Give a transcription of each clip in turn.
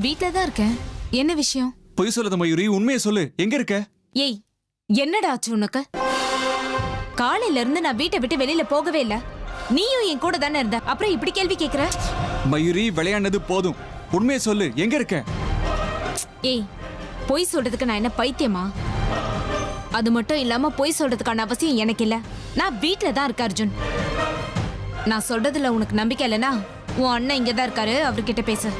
வீட்ல தான் இருக்கேன். என்ன விஷயம்? பொய் சொல்லாத மயூரி, உண்மையை சொல்லு. எங்க இருக்க? ஏய், என்னடா ஆச்சு உனக்கு? காலையில இருந்து நான் வீட்டை விட்டு வெளியில போகவே இல்ல. நீயும் என் கூட தானே இருந்த, அப்புறம் இப்படி கேள்வி கேக்குற? மயூரி, விளையாண்டது போதும். உண்மையை சொல்லு, எங்க இருக்க? ஏய், பொய் சொல்றதுக்கு நான் என்ன பைத்தியமா? அது மட்டும் இல்லாம பொய் சொல்றதுக்கான அவசியம் எனக்கு இல்ல. நான் வீட்ல தான் இருக்க அர்ஜுன். நான் சொல்றதுல உனக்கு நம்பிக்கை இல்லைன்னா உன் அண்ணன் இங்க தான் இருக்காரு, அவர்கிட்ட பேசு.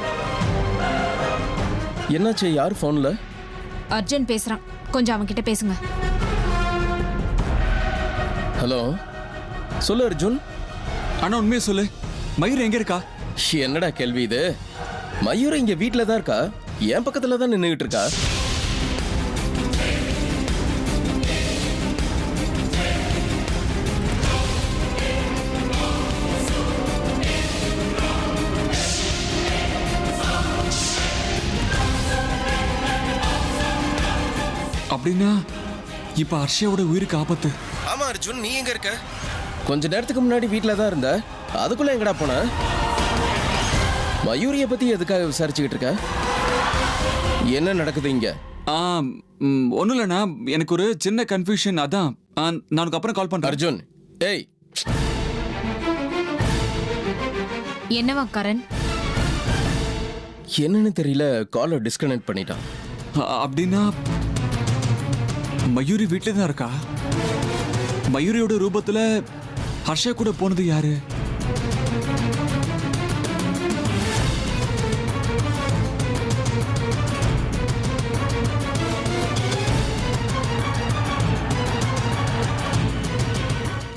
என்னாச்சு? யார் போன்ல? அர்ஜுன் பேசுறான், கொஞ்சம் அவன்கிட்ட பேசுங்க. ஹலோ, சொல்லு அர்ஜுன். ஆனா உண்மையை சொல்லு, மயூரி எங்க இருக்கா? என்னடா கேள்வி இது? மயூர் இங்க வீட்ல தான் இருக்கா, என் பக்கத்துல தான் நின்னுகிட்டு இருக்கா. அப்படின்னா இப்ப ஹர்ஷியாவோட உயிருக்கு ஆபத்து. ஆமா அர்ஜுன், நீ எங்க இருக்க? கொஞ்ச நேரத்துக்கு முன்னாடி வீட்ல தான் இருந்த, அதுக்குள்ள எங்கடா போன? மயூரிய பத்தி எதுக்காக விசாரிச்சுக்கிட்டு இருக்க? என்ன நடக்குது இங்க? ஒன்றும் இல்லைண்ணா, எனக்கு ஒரு சின்ன கன்ஃபியூஷன். அதான் நான் உனக்கு அப்புறம் கால் பண்றேன். அர்ஜுன், ஏய். என்னவா கரண்? என்னன்னு தெரியல, காலை டிஸ்கனெக்ட் பண்ணிட்டான். அப்படின்னா மயூரி வீட்டில் தான் இருக்கா? மயூரியோட ரூபத்துல ஹர்ஷா கூட போனது யாரு?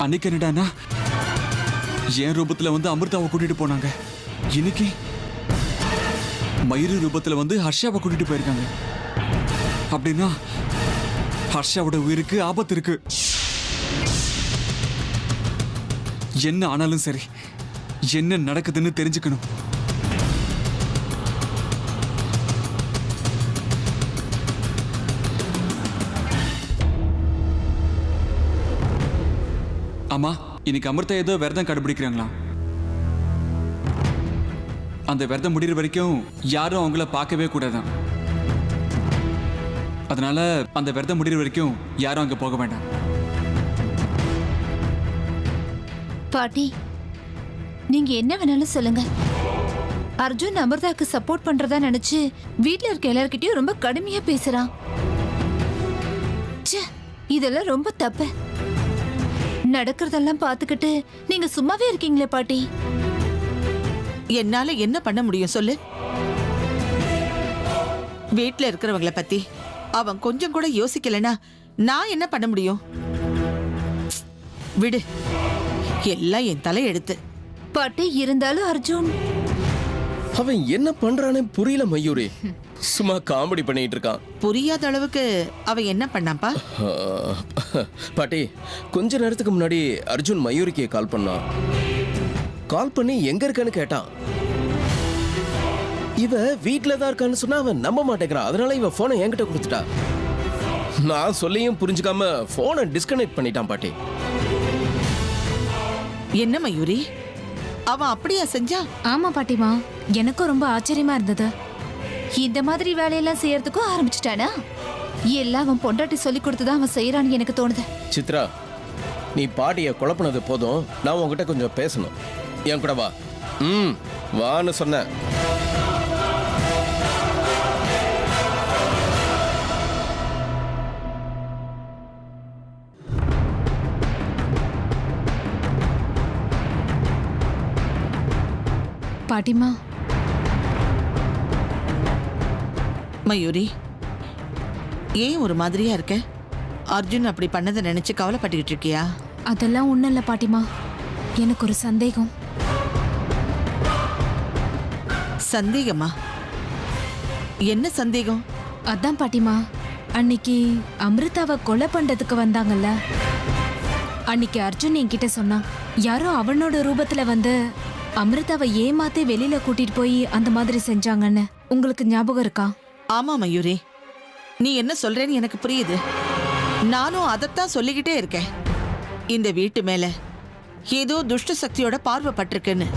அன்னைக்கு என்னடானா என் ரூபத்துல வந்து அமிர்தாவை கூட்டிட்டு போனாங்க. இன்னைக்கு மயூரி ரூபத்துல வந்து ஹர்ஷாவை கூட்டிட்டு போயிருக்காங்க. அப்படின்னா ஹர்ஷாவோட உயிருக்கு ஆபத்து இருக்கு. என்ன ஆனாலும் சரி, என்ன நடக்குதுன்னு தெரிஞ்சுக்கணும். ஆமா, இன்னைக்கு அமிர்தா ஏதோ விரதம் கடைபிடிக்கிறாங்களா? அந்த விரதம் முடிகிற வரைக்கும் யாரும் அவங்கள பார்க்கவே கூடாதான். அதனால அந்த விரதம் முடிகிற வரைக்கும் யாரும் அங்க போக வேண்டாம். பாட்டி, நீங்க என்ன வேணாலும் சொல்லுங்க. அர்ஜுன் அமிர்தாக்கு சப்போர்ட் பண்றதா நினைச்சு வீட்ல இருக்க எல்லார்கிட்டயும் ரொம்ப கடுமையா பேசுறான். ச்சே, இதெல்லாம் ரொம்ப தப்பு. நடக்கிறதெல்லாம் பார்த்துக்கிட்டு நீங்க சும்மாவே இருக்கீங்களே பாட்டி. என்னால என்ன பண்ண முடியும் சொல்லு? வீட்ல இருக்கிறவங்கள பத்தி அவன் கொஞ்சம் கூட யோசிக்கலனா நான் என்ன பண்ண முடியும்? விடு, எல்லாம் என் தலை எடுத்து. பாட்டி, இருந்தாலும் அர்ஜுன் அவன் என்ன பண்றானே புரியல மயூரி. சும்மா காமெடி பண்ணிட்டு இருக்கான். புரியாத அளவுக்கு அவன் என்ன பண்ணாப்பா? பாட்டி, கொஞ்ச நேரத்துக்கு முன்னாடி அர்ஜுன் மயூரிக்கு கால் பண்ணான். கால் பண்ணி எங்க இருக்கான்னு கேட்டான். இவ வீட்ல தான் இருக்கான்னு சொன்னா அவன் நம்ப மாட்டேங்கிறான். அதனால இவ போனை என்கிட்ட கொடுத்துட்டா. நான் சொல்லியும் புரிஞ்சுக்காம போனை டிஸ்கனெக்ட் பண்ணிட்டான் பாட்டி. என்ன மயூரி, அவன் அப்படியா செஞ்சா? ஆமா பாட்டிமா, எனக்கும் ரொம்ப ஆச்சரியமா இருந்தது. இந்த மாதிரி வேலையெல்லாம் செய்யறதுக்கும் ஆரம்பிச்சுட்டானா? எல்லாம் அவன் பொண்டாட்டி சொல்லி கொடுத்துதான் அவன் செய்யறான்னு எனக்கு தோணுது. சித்ரா, நீ பாட்டியை குழப்பினது போதும். நான் உங்ககிட்ட கொஞ்சம் பேசணும். என் கூட வா. வான்னு சொன்ன. பாட்டிமா, மயூரி, ஏன் ஒரு மாதிரியா இருக்க? அர்ஜுன் அப்படி பண்ணதை நினைச்சு கவலைப்பட்டுக்கிட்டு இருக்கியா? அதெல்லாம் ஒண்ணும் இல்ல பாட்டிமா. எனக்கு ஒரு சந்தேகம். சந்தேகமா? என்ன சந்தேகம்? அதான் பாட்டிமா, அன்னைக்கு அமிர்தாவை கொலை பண்றதுக்கு வந்தாங்கல்ல, அன்னைக்கு அர்ஜுன் என்கிட்ட சொன்னான், யாரோ அவனோட ரூபத்துல வந்து அமிர்தாவை ஏமாத்தி வெளியில கூட்டிட்டு போய் அந்த மாதிரி செஞ்சாங்கன்னு. உங்களுக்கு ஞாபகம் இருக்கா? ஆமா மயூரி, நீ என்ன சொல்றேன்னு எனக்கு புரியுது. நானும் அதைத்தான் சொல்லிக்கிட்டே இருக்கேன். இந்த வீட்டு மேல ஏதோ துஷ்ட சக்தியோட பார்வை பட்டிருக்குன்னு.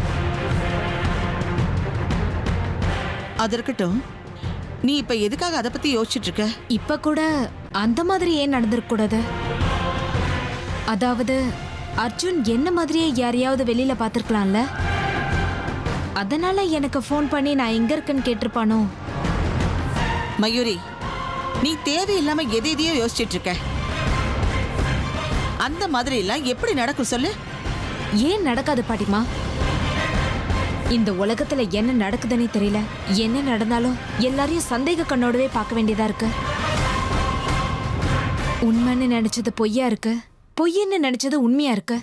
அது இருக்கட்டும், நீ இப்ப எதுக்காக அதை பத்தி யோசிச்சுட்டு இருக்க? இப்ப கூட அந்த மாதிரி ஏன் நடந்திருக்க கூடாது? அதாவது அர்ஜுன் என்ன மாதிரியே யாரையாவது வெளியில பாத்திருக்கலாம்ல. அதனால எனக்கு ஃபோன் பண்ணி நான் எங்க இருக்கேன்னு கேட்டிருப்பானோ. மயூரி, நீ தேவையில்லாம எதையோ யோசிச்சுட்டு இருக்க. அந்த மாதிரி எல்லாம் எப்படி நடக்கும் சொல்லு? ஏன் நடக்காது பாட்டிமா? இந்த உலகத்துல என்ன நடக்குதுன்னே தெரியல. என்ன நடந்தாலும் எல்லாரையும் சந்தேக கண்ணோடவே பார்க்க வேண்டியதா இருக்கு. உண்மைன்னு நினைச்சது பொய்யா இருக்கு, பொய்ன்னு நினைச்சது உண்மையா இருக்கு.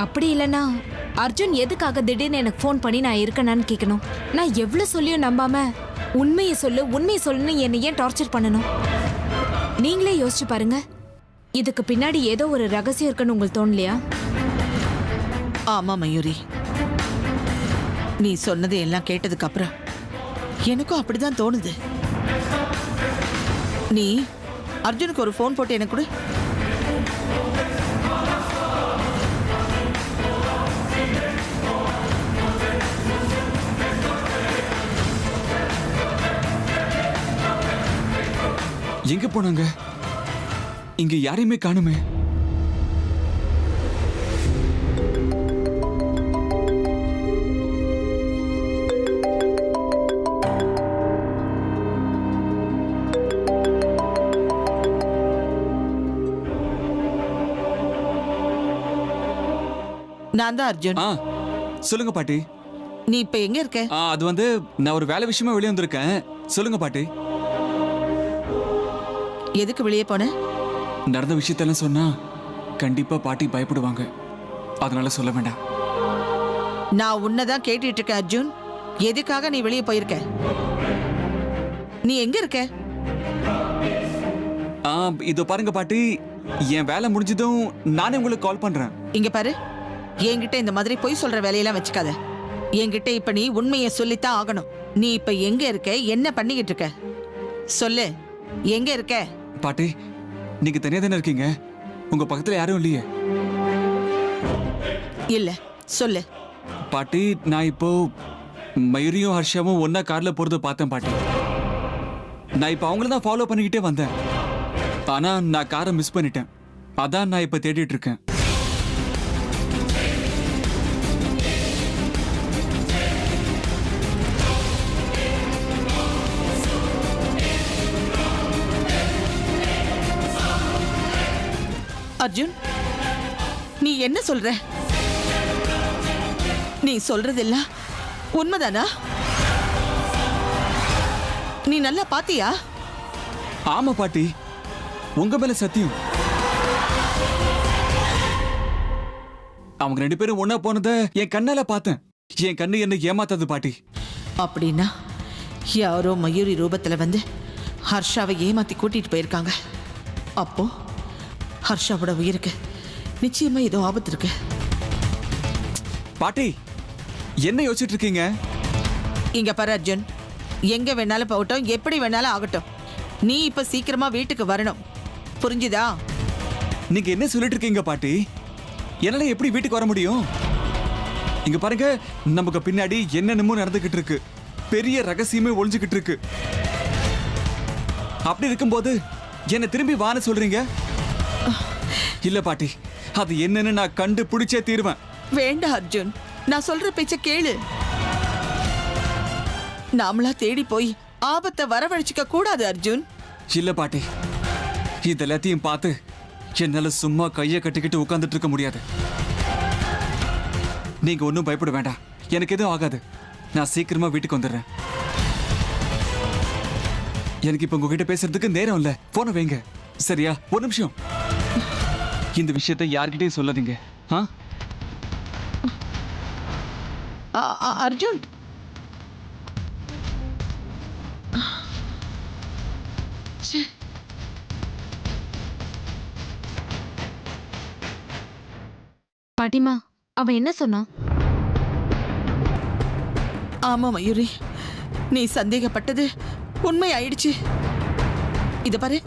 அப்படி இல்லைன்னா அர்ஜுன் எதுக்காக திடீர்னு எனக்கு ஃபோன் பண்ணி நான் இருக்கேனான்னு கேட்கணும்? நான் எவ்வளவு சொல்லியும் நம்பாம உண்மையை சொல்லுன்னு என்னை ஏன் டார்ச்சர் பண்ணணும்? நீங்களே யோசிச்சு பாருங்க. இதுக்கு பின்னாடி ஏதோ ஒரு ரகசியம் இருக்குன்னு உங்களுக்கு தோணலையா? ஆமா மயூரி, நீ சொன்னது எல்லாம் கேட்டதுக்கு அப்புறம் எனக்கும் அப்படிதான் தோணுது. நீ அர்ஜுனுக்கு ஒரு ஃபோன் போட்டு எனக்கு கொடு. எங்க போனாங்க? இங்க யாரையுமே காணுமே. நான் தான் அர்ஜுன். சொல்லுங்க பாட்டி. நீ இப்ப எங்க இருக்க? அது வந்து நான் ஒரு வேலை விஷயமா வெளியே வந்திருக்கேன். சொல்லுங்க பாட்டி. எதுக்கு வெளியே போன? நடந்த விஷயத்தெல்லாம் சொன்னா கண்டிப்பா பாட்டி பயப்படுவாங்க. அதனால சொல்ல வேண்டாம். நான் உன்னதான் கேட்டுட்டு இருக்கேன் அர்ஜுன். எதுக்காக நீ வெளியே போயிருக்க? நீ எங்க இருக்க? இதோ பாருங்க பாட்டி, என் வேலை முடிஞ்சதும் நானே உங்களுக்கு கால் பண்றேன். இங்க பாரு, என்கிட்ட இந்த மாதிரி பொய் சொல்ற வேலையெல்லாம் வச்சுக்காத. என்கிட்ட இப்ப நீ உண்மையை சொல்லித்தான் ஆகணும். நீ இப்ப எங்க இருக்க, என்ன பண்ணிக்கிட்டு இருக்க? சொல்லு, எங்க இருக்க? பாட்டி, நீங்க தனியா தானே இருக்கீங்க? உங்க பக்கத்துல யாரும் இல்லையே? இல்ல, சொல்லு. பாட்டி, நான் இப்போ மயூரியும் ஹர்ஷாவும் ஒன்னா கார்ல போறத பார்த்தேன் பாட்டி. நான் இப்ப அவங்கள தான் ஃபாலோ பண்ணிக்கிட்டே வந்தேன். ஆனா நான் காரை மிஸ் பண்ணிட்டேன். அதான் நான் இப்ப தேடிட்டு இருக்கேன். அர்ஜுன், நீ என்ன சொல்ற? நீ சொல்றதெல்லாம் உண்மைதானா? நீ நல்லா பாத்தியா? ஆமா பாட்டி, உங்க மேல சத்தியம். அவங்க 2 பேரும் ஒன்னா போனத என் கண்ணால பார்த்தேன். என் கண்ணு என்ன ஏமாத்தாது பாட்டி. அப்படின்னா யாரோ மயூரி ரூபத்துல வந்து ஹர்ஷாவை ஏமாத்தி கூட்டிட்டு போயிருக்காங்க. அப்போ ஹர்ஷாவோட உயிருக்கு நிச்சயமா ஏதோ ஆபத்து இருக்கு. பாட்டி, என்ன யோசிச்சுட்டு இருக்கீங்க? இங்க பாரு அர்ஜுன், எங்க வேணாலும் போகட்டும், எப்படி வேணாலும் ஆகட்டும், நீ இப்ப சீக்கிரமா வீட்டுக்கு வரணும். புரிஞ்சுதா? நீங்க என்ன சொல்லிட்டு இருக்கீங்க பாட்டி? என்னால எப்படி வீட்டுக்கு வர முடியும்? இங்க பாருங்க, நமக்கு பின்னாடி என்னென்னமோ நடந்துகிட்டு இருக்கு. பெரிய ரகசியமே ஒளிஞ்சுகிட்டு இருக்கு. அப்படி இருக்கும்போது என்ன திரும்பி வான்னு சொல்றீங்க? இல்ல பாட்டி, அது என்னன்னு நான் கண்டுபிடிச்சே தீருவேன். வேண்டாம் அர்ஜுன், நான் சொல்ற பேச்ச கேளு. நாமளா தேடி போய் ஆபத்தை வரவழைச்சிக்க கூடாது அர்ஜுன். இல்ல பாட்டி, இது எல்லாத்தையும் பார்த்து என்னால சும்மா கையை கட்டிக்கிட்டு உட்கார்ந்துட்டு இருக்க முடியாது. நீங்க ஒன்றும் பயப்பட வேண்டாம். எனக்கு எதுவும் ஆகாது. நான் சீக்கிரமா வீட்டுக்கு வந்துடுறேன். எனக்கு இப்ப உங்ககிட்ட பேசுறதுக்கு நேரம் இல்ல. போன வைங்க, சரியா? ஒரு நிமிஷம். இந்த விஷயத்தை யார்கிட்டயும் சொல்லாதீங்க. அர்ஜுன், பாட்டிமா, அவன் என்ன சொன்னான்? ஆமா மயூரி, நீ சந்தேகப்பட்டது உண்மை ஆயிடுச்சு. இத பாரு,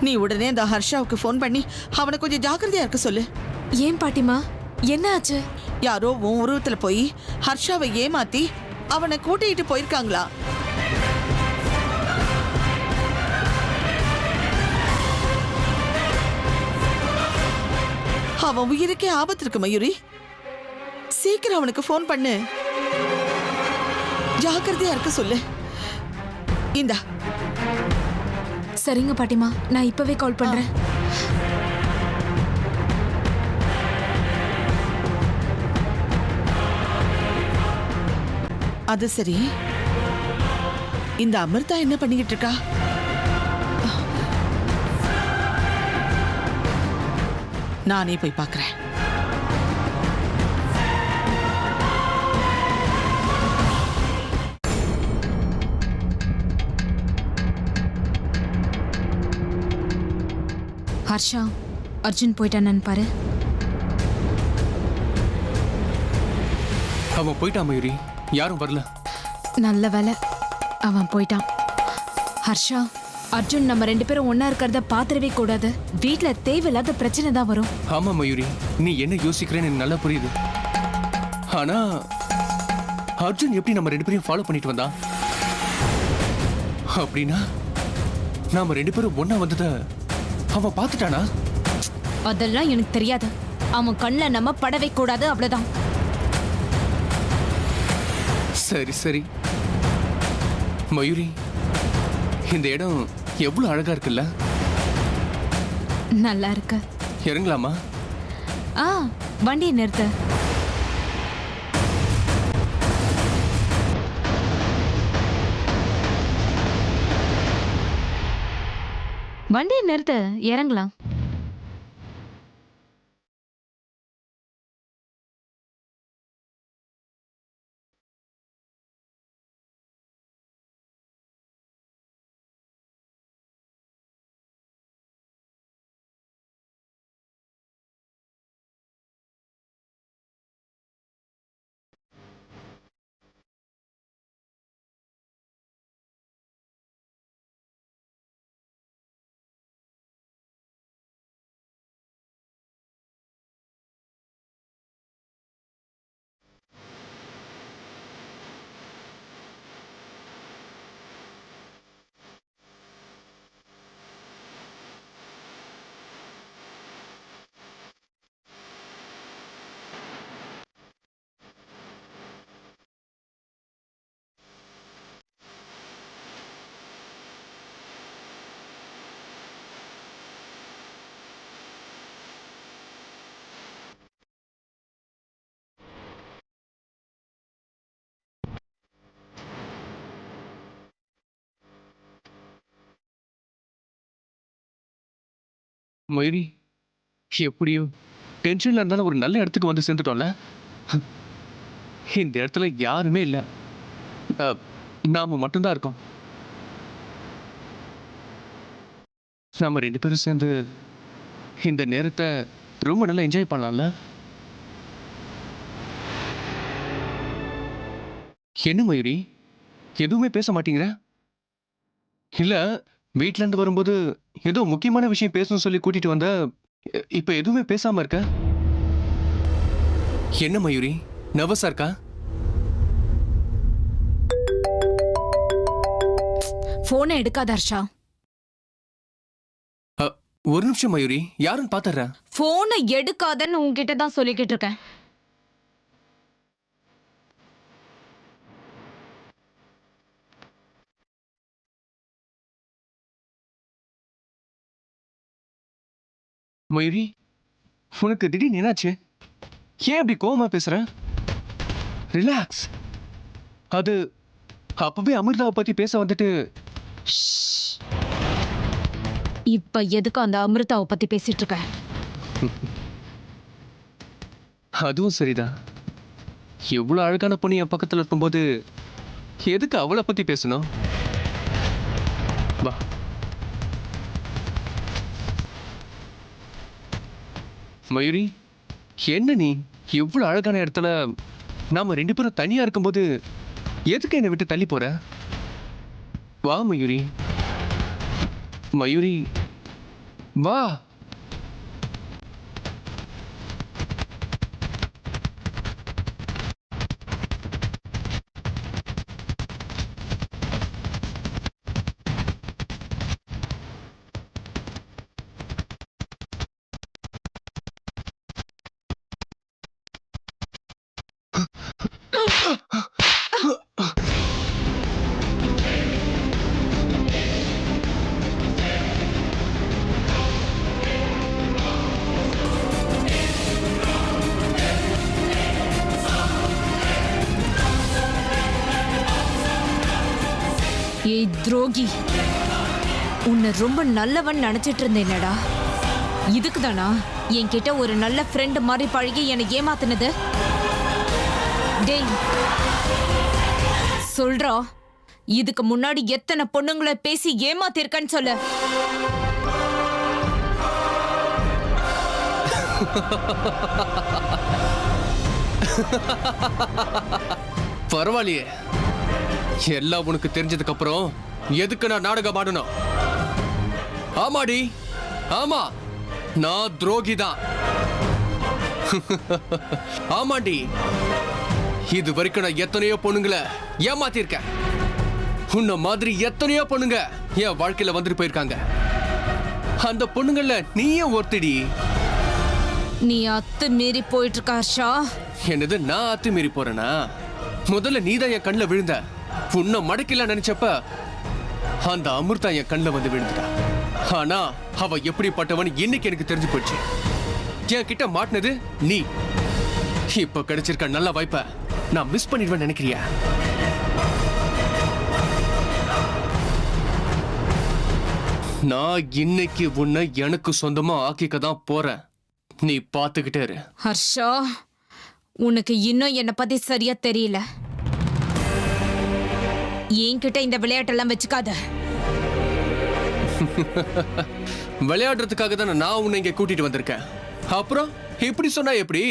நீ உடனே அந்த ஹர்ஷாவுக்கு ஃபோன் பண்ணி அவனை கொஞ்சம் ஜாக்கிரதையா இருக்க சொல்லு. ஏன் பாட்டிமா, என்ன ஆச்சு? யாரோ உன் உருவத்துல போய் ஹர்ஷாவை ஏமாத்தி அவனை கூட்டிட்டு போயிருக்காங்களா? அவன் உயிருக்கே ஆபத்து இருக்கு மயூரி. சீக்கிரம் அவனுக்கு ஃபோன் பண்ணு. ஜாக்கிரதையா இருக்க சொல்லு. இந்தா. சரிங்க பாட்டிமா, நான் இப்பவே கால் பண்றேன். அது சரி, இந்த அமிர்தா என்ன பண்ணிக்கிட்டு இருக்கா? நானே போய் பார்க்கறேன். ஹர்ஷா, அர்ஜுன் போயிட்டானு பாரு. அவன் போயிட்டான் மயூரி, யாரும் வரல. நல்ல வேலை, அவன் போயிட்டான். ஹர்ஷா, அர்ஜுன் நம்ம 2 பேரும் ஒண்ணா இருக்கிறத பாத்திரவே கூடாது. வீட்ல தேவையில்லாத பிரச்சனை தான் வரும். ஆமா மயூரி, நீ என்ன யோசிக்கிறேன்னு எனக்கு நல்லா புரியுது. ஆனா அர்ஜுன் எப்படி நம்ம 2 பேரையும் ஃபாலோ பண்ணிட்டு வந்தான்? அப்படின்னா நாம 2 பேரும் ஒண்ணா வந்தத அவன் பார்த்துட்டானா? அதெல்லாம் எனக்கு தெரியாது. அவன் கண்ணுல நம்ம படவே கூடாது, அவ்வளவுதான். சரி சரி மயூரி, இந்த இடம் எவ்வளவு அழகா இருக்குல்ல? நல்லா இருக்கு. இறங்கலாமா? ஆ, வண்டியை நிறுத்து. வண்டியை நிறுத்து, இறங்கலாம். மயூரி, எப்படியோ டென்ஷன்ல இருந்தாலும் ஒரு நல்ல இடத்துக்கு வந்து சேர்ந்துட்டோம்ல. இந்த இடத்துல யாருமே இல்லை, நாம மட்டும்தான் இருக்கோம். நாம 2 பேரும் சேர்ந்து இந்த நேரத்தை ரொம்ப நல்லா என்ஜாய் பண்ணலாம்ல? என்ன மயூரி, எதுவுமே பேச மாட்டேங்கிற? இல்ல, வீட்ல இருந்து வரும்போது ஏதோ முக்கியமான விஷயம் பேசணும்னு சொல்லி கூட்டிட்டு வந்த, இப்ப எதுவுமே பேசாம இருக்க. என்ன மயூரி, நர்வஸா இருக்கா? போனை எடுக்காத ஹர்ஷா. ஒரு நிமிஷம் மயூரி, யாருன்னு பாத்துறேன். போனை எடுக்காதன்னு உன்கிட்ட தான் சொல்லிக்கிட்டு இருக்கேன். மயூரி, உனக்கு திடீர்னு என்னாச்சு? ஏன் அப்படி கோவமா பேசுற? ரிலாக்ஸ். அது அப்பவே அமிர்தாவை பத்தி பேச வந்துட்டு. இப்ப எதுக்கு அந்த அமிர்தாவை பத்தி பேசிட்டு இருக்க? அதுவும் சரிதான். எவ்வளவு அழகான பொண்ணு என் பக்கத்துல இருக்கும்போது எதுக்கு அவளை பத்தி பேசணும்? வா. மயூரி, என்ன நீ எவ்வளவு அழகான இடத்துல நாம 2 பேரும் தனியா இருக்கும்போது எதுக்கு என்னை விட்டு தள்ளி போற? வா மயூரி. மயூரி, வா. ஏய் துரோகி, உன்னை ரொம்ப நல்லவன் நினைச்சிட்டு இருந்தேனடா. இதுக்கு தானா என்கிட்ட ஒரு நல்ல ஃப்ரெண்ட் மாதிரி பழகி என்னை ஏமாத்துனது? டேய் சொல்றா, இதுக்கு முன்னாடி எத்தனை பொண்ணுங்களை பேசி ஏமாத்திருக்கன்னு சொல்லு. பரவாயில்லையே, எல்லாம் உனக்கு தெரிஞ்சதுக்கு அப்புறம் எதுக்கு நான் நாடகம் ஆடணும்? ஆமாடி, ஆமா, நான் துரோகி தான். ஆமாண்டி, இது வரைக்கும் நான் எத்தனையோ பொண்ணுங்களை ஏமாத்திருக்கேன். உன்ன மாதிரி எத்தனையோ பொண்ணுங்க என் வாழ்க்கையில வந்துட்டு போயிருக்காங்க. அந்த பொண்ணுங்கள நீயே ஒருத்தடி. நீ அத்து மீறி போயிட்டு இருக்க ஹர்ஷா. என்னது, நான் அத்துமீறி போறேனா? முதல்ல நீதான் என் கண்ணில் விழுந்த. உன்னை மடக்கில நினைச்சப்ப அந்த அமிர்தா என் கண்ணில் வந்து விழுந்துட்டா. ஆனா அவ எப்படிப்பட்டவன் இன்னைக்கு எனக்கு தெரிஞ்சு போச்சு. என் கிட்ட மாட்டினது நீ. இப்ப கிடைச்சிருக்க நல்ல வாய்ப்பை நான் மிஸ் பண்ணிடுவேன் நினைக்கிறியா? நான் இன்னைக்கு உன்னை எனக்கு சொந்தமா ஆக்கிக்க தான் போறேன். நீ பாத்துக்கிட்டே இரு. ஹர்ஷா, உனக்கு இன்னும் என்னை பத்தி சரியா தெரியல. என்கிட்ட இந்த விளையாட்டெல்லாம் வச்சுக்காத. விளையாடுறதுக்காக தானே நான் உன்னை இங்க கூட்டிட்டு வந்திருக்கேன். அப்புறம் இப்படி சொன்னா எப்படி?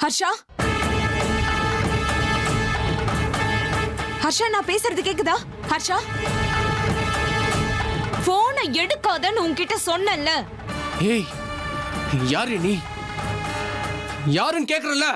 ஹர்ஷா, ஹர்ஷா, நான் பேசுறது கேக்குதா? ஹர்ஷா, போனை எடுக்காதன்னு உன்கிட்ட சொன்னேன்ல. ஏய், யாரு நீ? யாருன்னு கேக்குறல?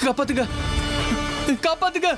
காப்பாத்துங்க, காப்பாத்துங்க.